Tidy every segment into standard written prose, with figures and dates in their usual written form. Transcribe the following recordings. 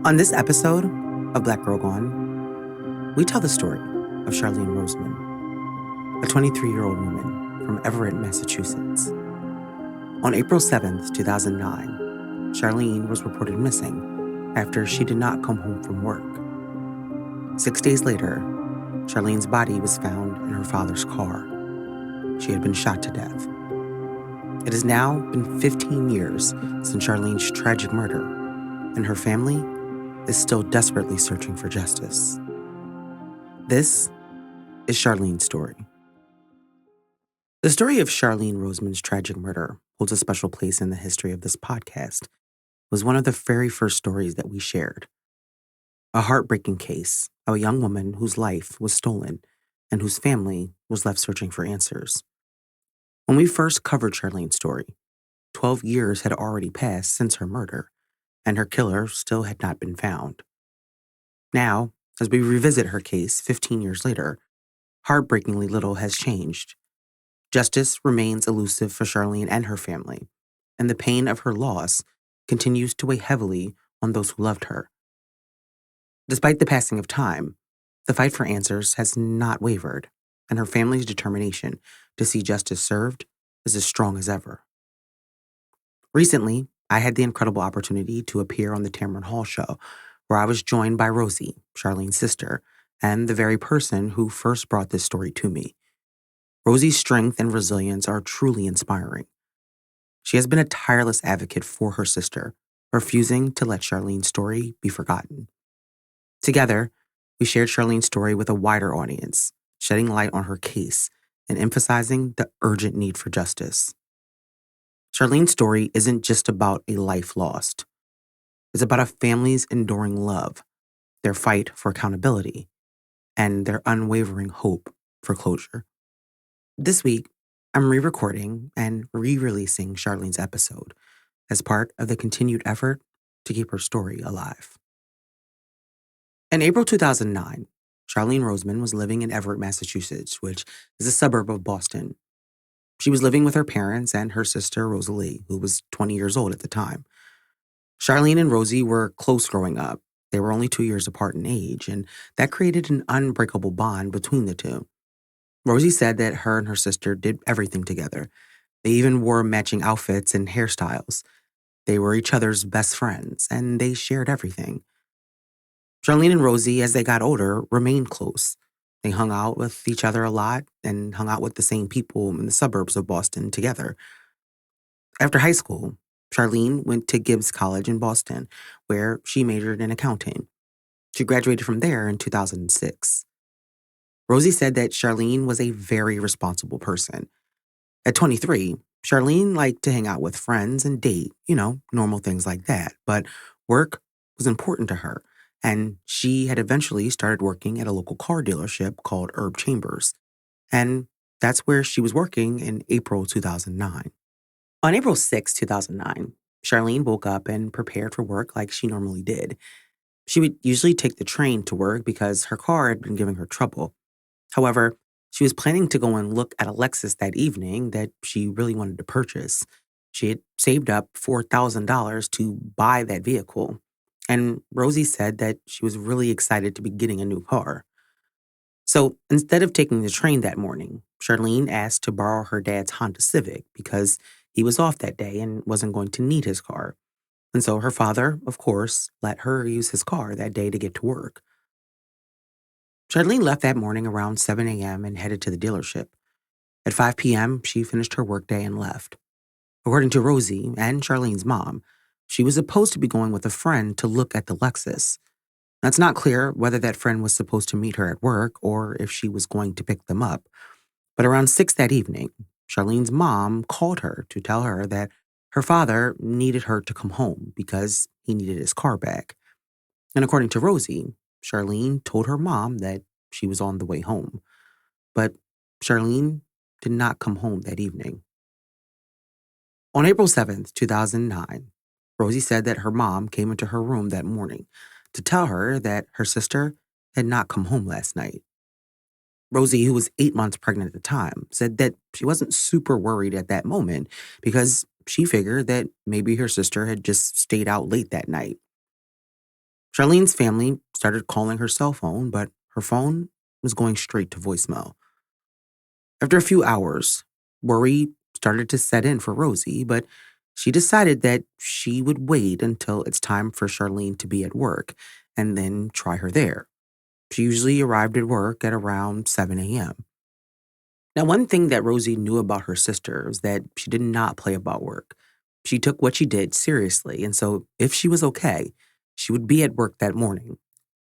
On this episode of Black Girl Gone, we tell the story of Charline Rosemond, a 23-year-old woman from Everett, Massachusetts. On April 7th, 2009, Charline was reported missing after she did not come home from work. 6 days later, Charline's body was found in her father's car. She had been shot to death. It has now been 15 years since Charline's tragic murder, and her family is still desperately searching for justice. This is Charline's story. The story of Charline Rosemond's tragic murder holds a special place in the history of this podcast. It was one of the very first stories that we shared. A heartbreaking case of a young woman whose life was stolen and whose family was left searching for answers. When we first covered Charline's story, 12 years had already passed since her murder, and her killer still had not been found. Now, as we revisit her case 15 years later, heartbreakingly little has changed. Justice remains elusive for Charline and her family, and the pain of her loss continues to weigh heavily on those who loved her. Despite the passing of time, the fight for answers has not wavered, and her family's determination to see justice served is as strong as ever. Recently, I had the incredible opportunity to appear on the Tamron Hall show, where I was joined by Rosie, Charline's sister, and the very person who first brought this story to me. Rosie's strength and resilience are truly inspiring. She has been a tireless advocate for her sister, refusing to let Charline's story be forgotten. Together, we shared Charline's story with a wider audience, shedding light on her case and emphasizing the urgent need for justice. Charline's story isn't just about a life lost. It's about a family's enduring love, their fight for accountability, and their unwavering hope for closure. This week, I'm re-recording and re-releasing Charline's episode as part of the continued effort to keep her story alive. In April 2009, Charline Rosemond was living in Everett, Massachusetts, which is a suburb of Boston. She was living with her parents and her sister, Rosalie, who was 20 years old at the time. Charline and Rosie were close growing up. They were only 2 years apart in age, and that created an unbreakable bond between the two. Rosie said that her and her sister did everything together. They even wore matching outfits and hairstyles. They were each other's best friends, and they shared everything. Charline and Rosie, as they got older, remained close. They hung out with each other a lot and hung out with the same people in the suburbs of Boston together. After high school, Charline went to Gibbs College in Boston, where she majored in accounting. She graduated from there in 2006. Rosie said that Charline was a very responsible person. At 23, Charline liked to hang out with friends and date, normal things like that. But work was important to her, and she had eventually started working at a local car dealership called Herb Chambers. And that's where she was working in April 2009. On April 6, 2009, Charline woke up and prepared for work like she normally did. She would usually take the train to work because her car had been giving her trouble. However, she was planning to go and look at a Lexus that evening that she really wanted to purchase. She had saved up $4,000 to buy that vehicle, and Rosie said that she was really excited to be getting a new car. So instead of taking the train that morning, Charline asked to borrow her dad's Honda Civic because he was off that day and wasn't going to need his car. And so her father, of course, let her use his car that day to get to work. Charline left that morning around 7 a.m. and headed to the dealership. At 5 p.m., she finished her workday and left. According to Rosie and Charline's mom, she was supposed to be going with a friend to look at the Lexus. Now, it's not clear whether that friend was supposed to meet her at work or if she was going to pick them up. But around 6 that evening, Charline's mom called her to tell her that her father needed her to come home because he needed his car back. And according to Rosie, Charline told her mom that she was on the way home. But Charline did not come home that evening. On April 7th, 2009, Rosie said that her mom came into her room that morning to tell her that her sister had not come home last night. Rosie, who was 8 months pregnant at the time, said that she wasn't super worried at that moment because she figured that maybe her sister had just stayed out late that night. Charlene's family started calling her cell phone, but her phone was going straight to voicemail. After a few hours, worry started to set in for Rosie, but she decided that she would wait until it's time for Charlene to be at work and then try her there. She usually arrived at work at around 7 a.m. Now, one thing that Rosie knew about her sister was that she did not play about work. She took what she did seriously, and so if she was okay, she would be at work that morning.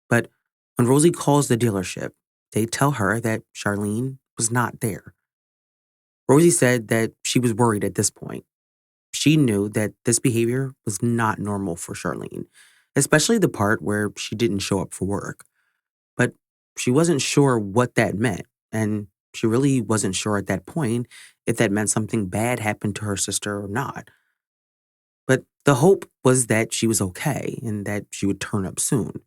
But when Rosie calls the dealership, they tell her that Charlene was not there. Rosie said that she was worried at this point. She knew that this behavior was not normal for Charlene, especially the part where she didn't show up for work. But she wasn't sure what that meant, and she really wasn't sure at that point if that meant something bad happened to her sister or not. But the hope was that she was okay and that she would turn up soon.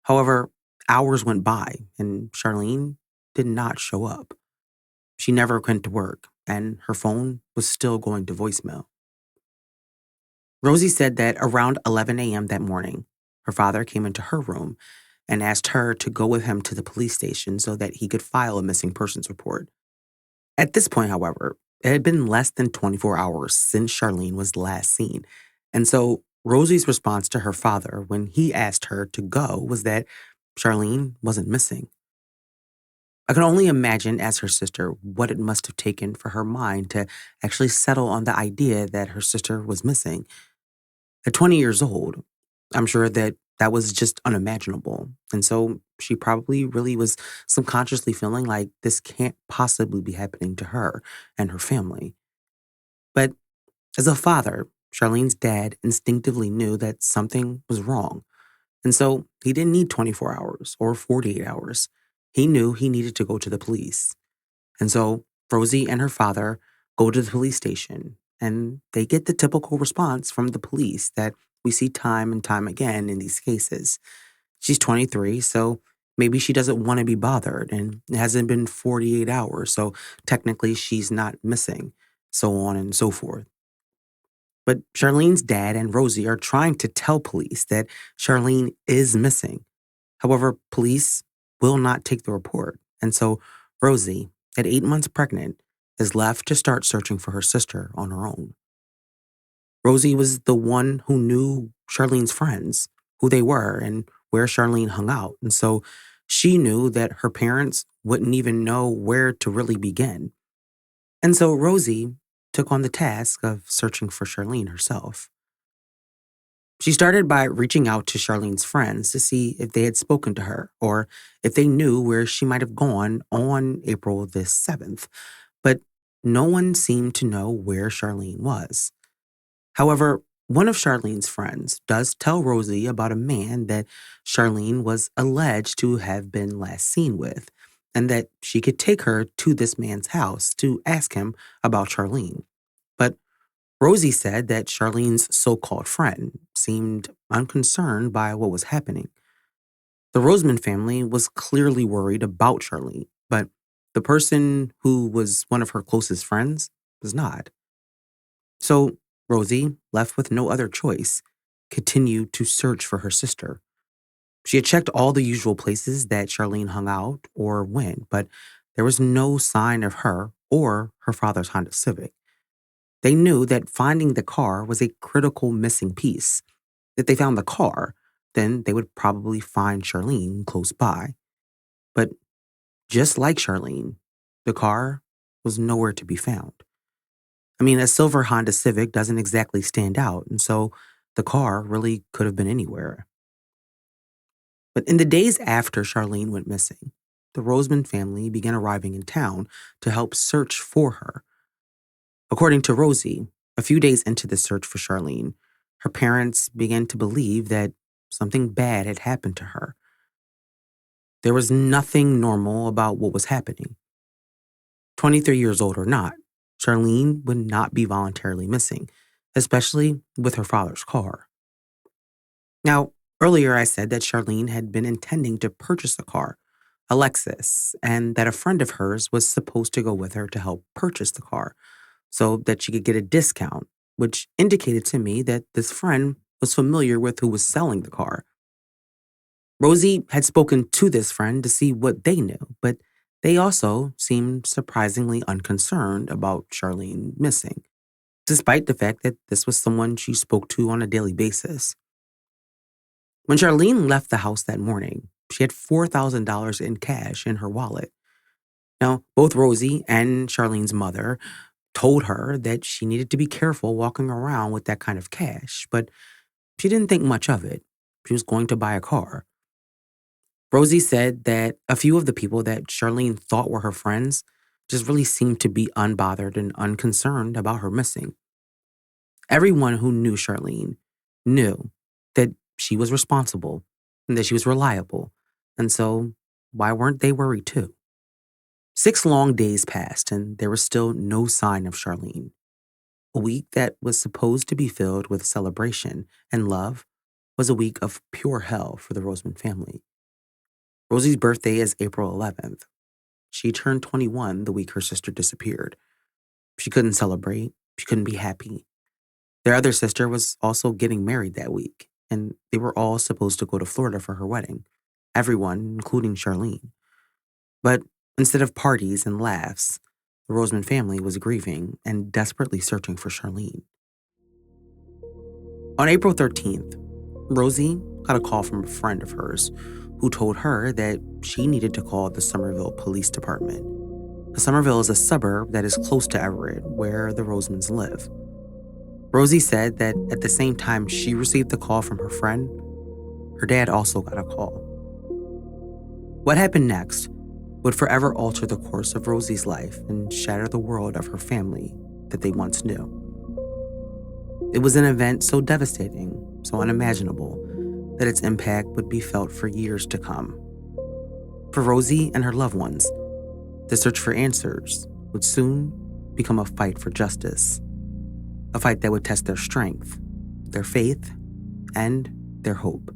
However, hours went by and Charlene did not show up. She never went to work, and her phone was still going to voicemail. Rosie said that around 11 a.m. that morning, her father came into her room and asked her to go with him to the police station so that he could file a missing persons report. At this point, however, it had been less than 24 hours since Charlene was last seen. And so Rosie's response to her father when he asked her to go was that Charlene wasn't missing. I can only imagine, as her sister, what it must have taken for her mind to actually settle on the idea that her sister was missing. At 20 years old, I'm sure that that was just unimaginable. And so she probably really was subconsciously feeling like this can't possibly be happening to her and her family. But as a father, Charlene's dad instinctively knew that something was wrong. And so he didn't need 24 hours or 48 hours. He knew he needed to go to the police. And so Rosie and her father go to the police station and they get the typical response from the police that we see time and time again in these cases. She's 23, so maybe she doesn't want to be bothered, and it hasn't been 48 hours, so technically she's not missing, so on and so forth. But Charlene's dad and Rosie are trying to tell police that Charlene is missing. However, police will not take the report. And so Rosie, at 8 months pregnant, is left to start searching for her sister on her own. Rosie was the one who knew Charlene's friends, who they were, and where Charlene hung out. And so she knew that her parents wouldn't even know where to really begin. And so Rosie took on the task of searching for Charlene herself. She started by reaching out to Charlene's friends to see if they had spoken to her or if they knew where she might have gone on April the 7th, but no one seemed to know where Charlene was. However, one of Charlene's friends does tell Rosie about a man that Charlene was alleged to have been last seen with, and that she could take her to this man's house to ask him about Charlene. But Rosie said that Charlene's so called friend seemed unconcerned by what was happening. The Rosemond family was clearly worried about Charlene, but the person who was one of her closest friends was not. So Rosie, left with no other choice, continued to search for her sister. She had checked all the usual places that Charlene hung out or went, but there was no sign of her or her father's Honda Civic. They knew that finding the car was a critical missing piece. If they found the car, then they would probably find Charlene close by. But just like Charlene, the car was nowhere to be found. I mean, a silver Honda Civic doesn't exactly stand out, and so the car really could have been anywhere. But in the days after Charlene went missing, the Rosemond family began arriving in town to help search for her. According to Rosie, a few days into the search for Charlene, her parents began to believe that something bad had happened to her. There was nothing normal about what was happening. 23 years old or not, Charlene would not be voluntarily missing, especially with her father's car. Now, earlier I said that Charlene had been intending to purchase a car, a Lexus, and that a friend of hers was supposed to go with her to help purchase the car so that she could get a discount, which indicated to me that this friend was familiar with who was selling the car. Rosie had spoken to this friend to see what they knew, but they also seemed surprisingly unconcerned about Charlene missing, despite the fact that this was someone she spoke to on a daily basis. When Charlene left the house that morning, she had $4,000 in cash in her wallet. Now, both Rosie and Charlene's mother told her that she needed to be careful walking around with that kind of cash, but she didn't think much of it. She was going to buy a car. Rosie said that a few of the people that Charlene thought were her friends just really seemed to be unbothered and unconcerned about her missing. Everyone who knew Charlene knew that she was responsible and that she was reliable. And so, why weren't they worried too? 6 long days passed, and there was still no sign of Charlene. A week that was supposed to be filled with celebration and love was a week of pure hell for the Rosemond family. Rosie's birthday is April 11th. She turned 21 the week her sister disappeared. She couldn't celebrate. She couldn't be happy. Their other sister was also getting married that week, and they were all supposed to go to Florida for her wedding. Everyone, including Charlene. But instead of parties and laughs, the Rosemond family was grieving and desperately searching for Charlene. On April 13th, Rosie got a call from a friend of hers who told her that she needed to call the Sommerville Police Department. Sommerville is a suburb that is close to Everett, where the Rosemonds live. Rosie said that at the same time she received the call from her friend, her dad also got a call. What happened next would forever alter the course of Rosie's life and shatter the world of her family that they once knew. It was an event so devastating, so unimaginable, that its impact would be felt for years to come. For Rosie and her loved ones, the search for answers would soon become a fight for justice, a fight that would test their strength, their faith, and their hope.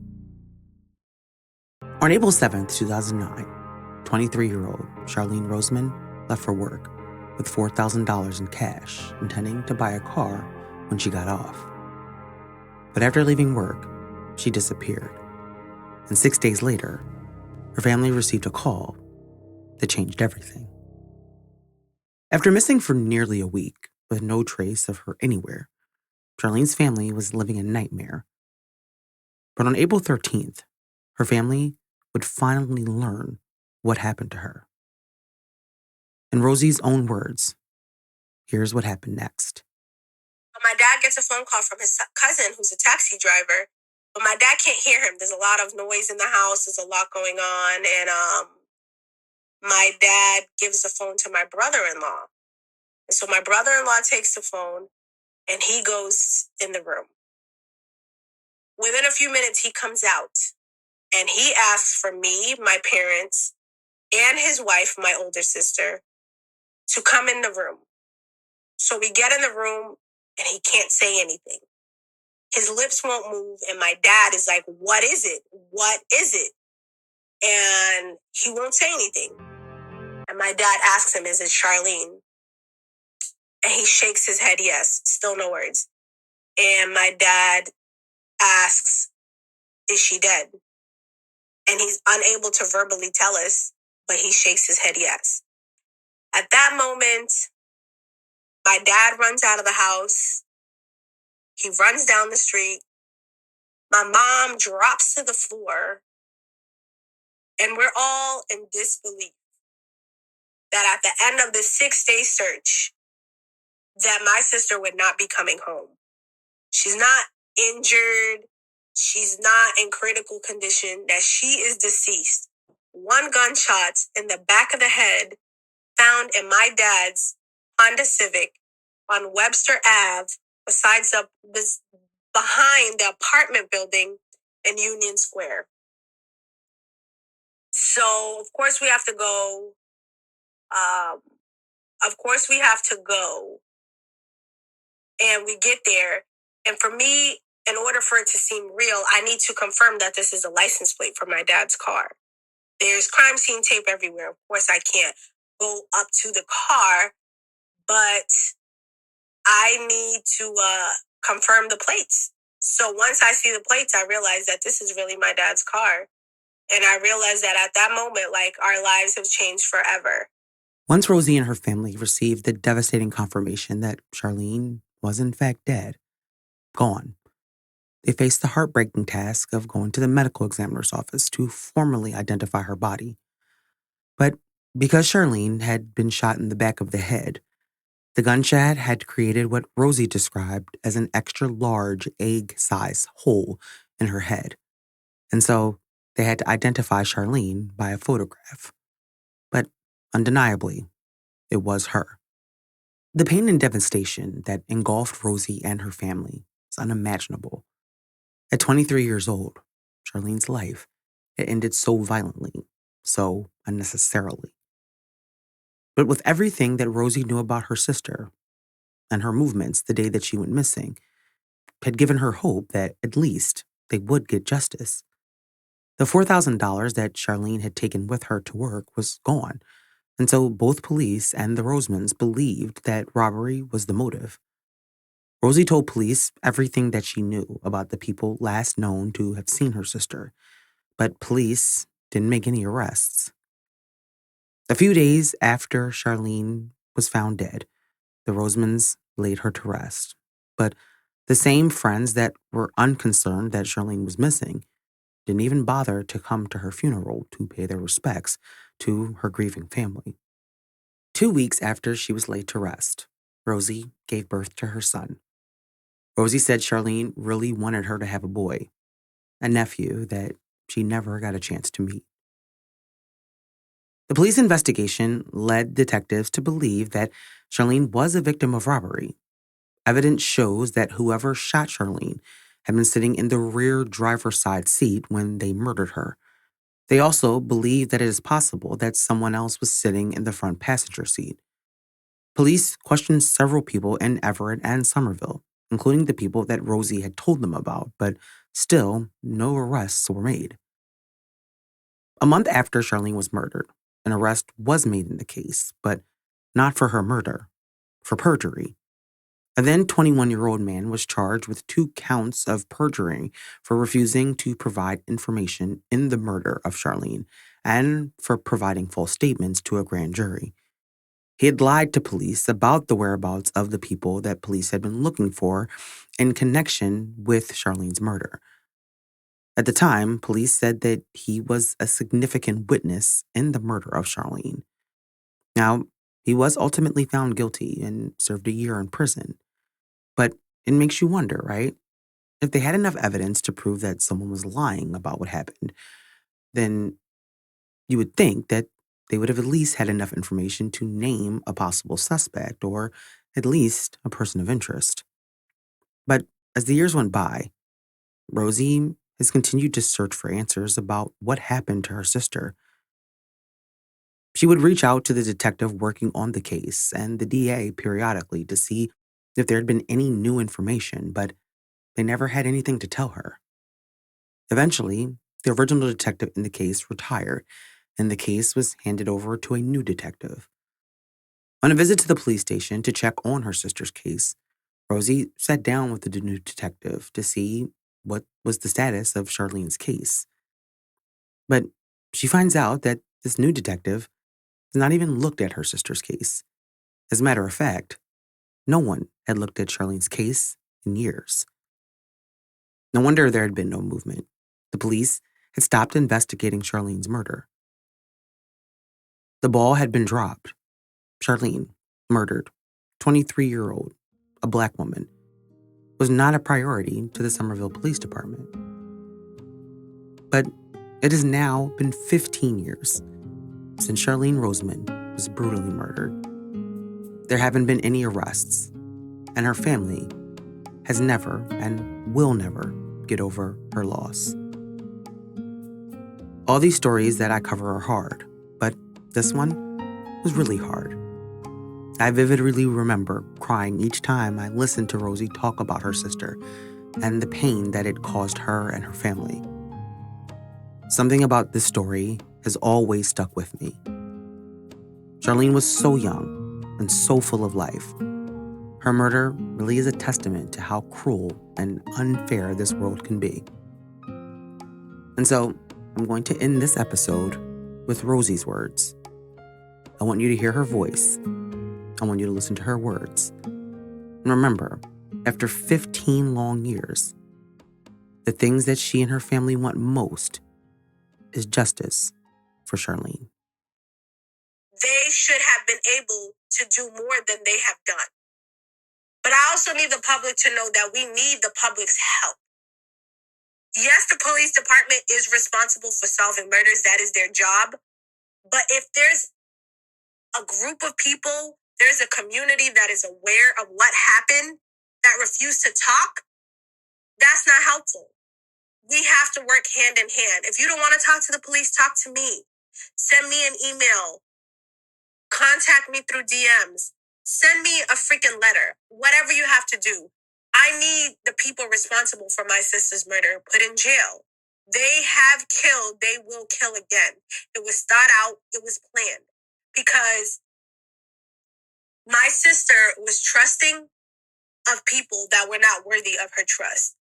On April 7th, 2009, 23-year-old Charline Rosemond left for work with $4,000 in cash, intending to buy a car when she got off. But after leaving work, she disappeared. And 6 days later, her family received a call that changed everything. After missing for nearly a week with no trace of her anywhere, Charlene's family was living a nightmare. But on April 13th, her family would finally learn what happened to her. In Rosie's own words, here's what happened next. My dad gets a phone call from his cousin, who's a taxi driver, but my dad can't hear him. There's a lot of noise in the house. There's a lot going on. And my dad gives the phone to my brother-in-law. And so my brother-in-law takes the phone and he goes in the room. Within a few minutes, he comes out and he asks for me, my parents, and his wife, my older sister, to come in the room. So we get in the room and he can't say anything. His lips won't move. And my dad is like, what is it? What is it? And he won't say anything. And my dad asks him, is it Charlene? And he shakes his head, yes, still no words. And my dad asks, is she dead? And he's unable to verbally tell us, but he shakes his head, yes. At that moment, my dad runs out of the house. He runs down the street. My mom drops to the floor. And we're all in disbelief that at the end of the 6-day search, that my sister would not be coming home. She's not injured. She's not in critical condition, that she is deceased. 1 gunshot in the back of the head found in my dad's Honda Civic on Webster Ave, behind the apartment building in Union Square. So, of course, we have to go. And we get there. And for me, in order for it to seem real, I need to confirm that this is a license plate for my dad's car. There's crime scene tape everywhere. Of course, I can't go up to the car, but I need to confirm the plates. So once I see the plates, I realize that this is really my dad's car. And I realized that at that moment, like, our lives have changed forever. Once Rosie and her family received the devastating confirmation that Charline was in fact dead, gone, they faced the heartbreaking task of going to the medical examiner's office to formally identify her body. But because Charline had been shot in the back of the head, the gunshot had created what Rosie described as an extra large egg-sized hole in her head. And so they had to identify Charline by a photograph. But undeniably, it was her. The pain and devastation that engulfed Rosie and her family is unimaginable. At 23 years old, Charlene's life had ended so violently, so unnecessarily. But with everything that Rosie knew about her sister and her movements the day that she went missing, had given her hope that at least they would get justice. The $4,000 that Charline had taken with her to work was gone, and so both police and the Rosemonds believed that robbery was the motive. Rosie told police everything that she knew about the people last known to have seen her sister, but police didn't make any arrests. A few days after Charline was found dead, the Rosemonds laid her to rest. But the same friends that were unconcerned that Charline was missing didn't even bother to come to her funeral to pay their respects to her grieving family. 2 weeks after she was laid to rest, Rosie gave birth to her son. Rosie said Charline really wanted her to have a boy, a nephew that she never got a chance to meet. The police investigation led detectives to believe that Charline was a victim of robbery. Evidence shows that whoever shot Charline had been sitting in the rear driver's side seat when they murdered her. They also believe that it is possible that someone else was sitting in the front passenger seat. Police questioned several people in Everett and Sommerville, including the people that Rosie had told them about, but still, no arrests were made. A month after Charline was murdered, an arrest was made in the case, but not for her murder, for perjury. A then 21-year-old man was charged with 2 counts of perjury for refusing to provide information in the murder of Charline and for providing false statements to a grand jury. He had lied to police about the whereabouts of the people that police had been looking for in connection with Charlene's murder. At the time, police said that he was a significant witness in the murder of Charline. Now, he was ultimately found guilty and served a year in prison. But it makes you wonder, right? If they had enough evidence to prove that someone was lying about what happened, then you would think that they would have at least had enough information to name a possible suspect or at least a person of interest. But as the years went by, Rosie has continued to search for answers about what happened to her sister. She would reach out to the detective working on the case and the DA periodically to see if there had been any new information, but they never had anything to tell her. Eventually, the original detective in the case retired, and the case was handed over to a new detective. On a visit to the police station to check on her sister's case, Rosie sat down with the new detective to see what was the status of Charlene's case. But she finds out that this new detective has not even looked at her sister's case. As a matter of fact, no one had looked at Charlene's case in years. No wonder there had been no movement. The police had stopped investigating Charlene's murder. The ball had been dropped. Charline, murdered, 23-year-old, a Black woman, was not a priority to the Sommerville Police Department. But it has now been 15 years since Charline Rosemond was brutally murdered. There haven't been any arrests, and her family has never and will never get over her loss. All these stories that I cover are hard, but this one was really hard. I vividly remember crying each time I listened to Rosie talk about her sister and the pain that it caused her and her family. Something about this story has always stuck with me. Charline was so young and so full of life. Her murder really is a testament to how cruel and unfair this world can be. And so, I'm going to end this episode with Rosie's words. I want you to hear her voice. I want you to listen to her words. And remember, after 15 long years, the things that she and her family want most is justice for Charline. They should have been able to do more than they have done. But I also need the public to know that we need the public's help. Yes, the police department is responsible for solving murders. That is their job. But if there's a group of people, there's a community that is aware of what happened, that refuse to talk, that's not helpful. We have to work hand in hand. If you don't want to talk to the police, talk to me. Send me an email. Contact me through DMs. Send me a freaking letter. Whatever you have to do. I need the people responsible for my sister's murder put in jail. They have killed. They will kill again. It was thought out. It was planned. Because my sister was trusting of people that were not worthy of her trust.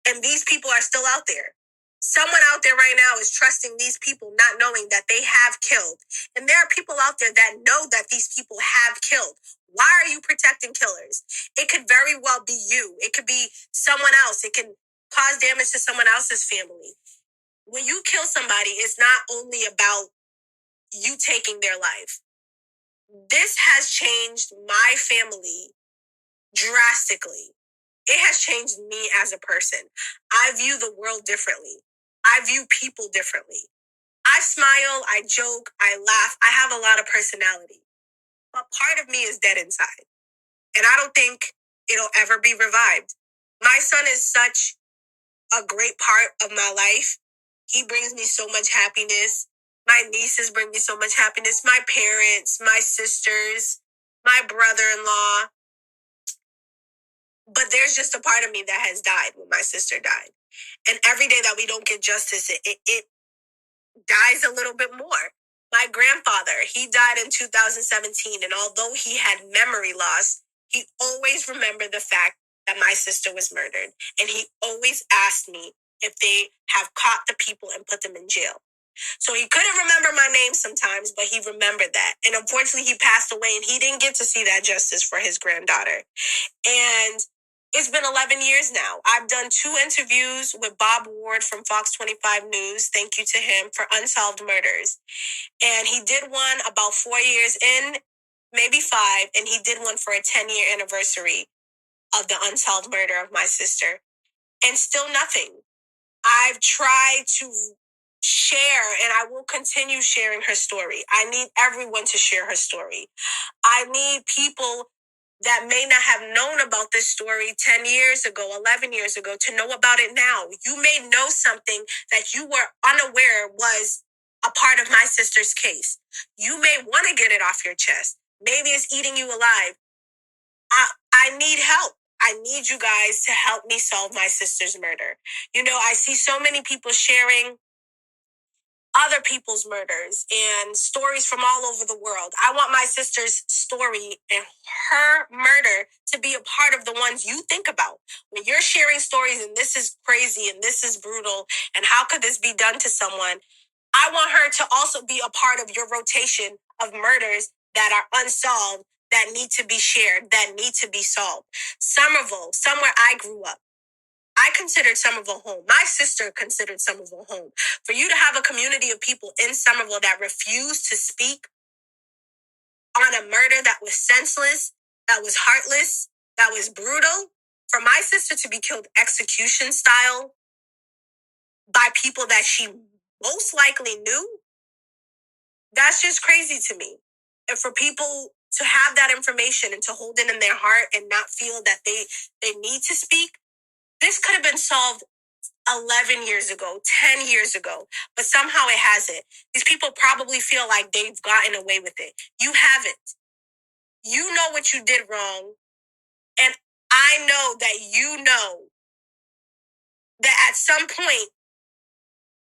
And these people are still out there. Someone out there right now is trusting these people, not knowing that they have killed. And there are people out there that know that these people have killed. Why are you protecting killers? It could very well be you. It could be someone else. It can cause damage to someone else's family. When you kill somebody, it's not only about you taking their life. This has changed my family drastically. It has changed me as a person. I view the world differently. I view people differently. I smile, I joke, I laugh. I have a lot of personality. But part of me is dead inside. And I don't think it'll ever be revived. My son is such a great part of my life. He brings me so much happiness. My nieces bring me so much happiness. My parents, my sisters, my brother-in-law. But there's just a part of me that has died when my sister died. And every day that we don't get justice, it dies a little bit more. My grandfather, he died in 2017. And although he had memory loss, he always remembered the fact that my sister was murdered. And he always asked me if they have caught the people and put them in jail. So he couldn't remember my name sometimes, but he remembered that. And unfortunately, he passed away and he didn't get to see that justice for his granddaughter. And it's been 11 years now. I've done 2 interviews with Bob Ward from Fox 25 News. Thank you to him for Unsolved Murders. And he did one about 4 years in, maybe 5. And he did one for a 10-year anniversary of the unsolved murder of my sister. And still nothing. I've tried to share, and I will continue sharing her story. I need everyone to share her story. I need people that may not have known about this story 10 years ago, 11 years ago, to know about it now. You may know something that you were unaware was a part of my sister's case. You may want to get it off your chest. Maybe it's eating you alive. I need help. I need you guys to help me solve my sister's murder. You know, I see so many people sharing other people's murders and stories from all over the world. I want my sister's story and her murder to be a part of the ones you think about. When you're sharing stories and this is crazy and this is brutal and how could this be done to someone, I want her to also be a part of your rotation of murders that are unsolved, that need to be shared, that need to be solved. Sommerville, somewhere I grew up. I considered Sommerville home. My sister considered Sommerville home. For you to have a community of people in Sommerville that refused to speak on a murder that was senseless, that was heartless, that was brutal, for my sister to be killed execution style by people that she most likely knew, that's just crazy to me. And for people to have that information and to hold it in their heart and not feel that they need to speak, this could have been solved 11 years ago, 10 years ago, but somehow it hasn't. These people probably feel like they've gotten away with it. You haven't. You know what you did wrong. And I know that you know that at some point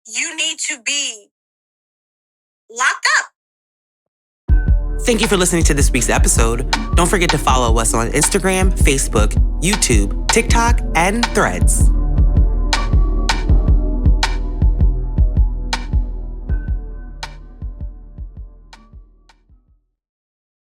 you need to be locked up. Thank you for listening to this week's episode. Don't forget to follow us on Instagram, Facebook, YouTube, TikTok, and Threads.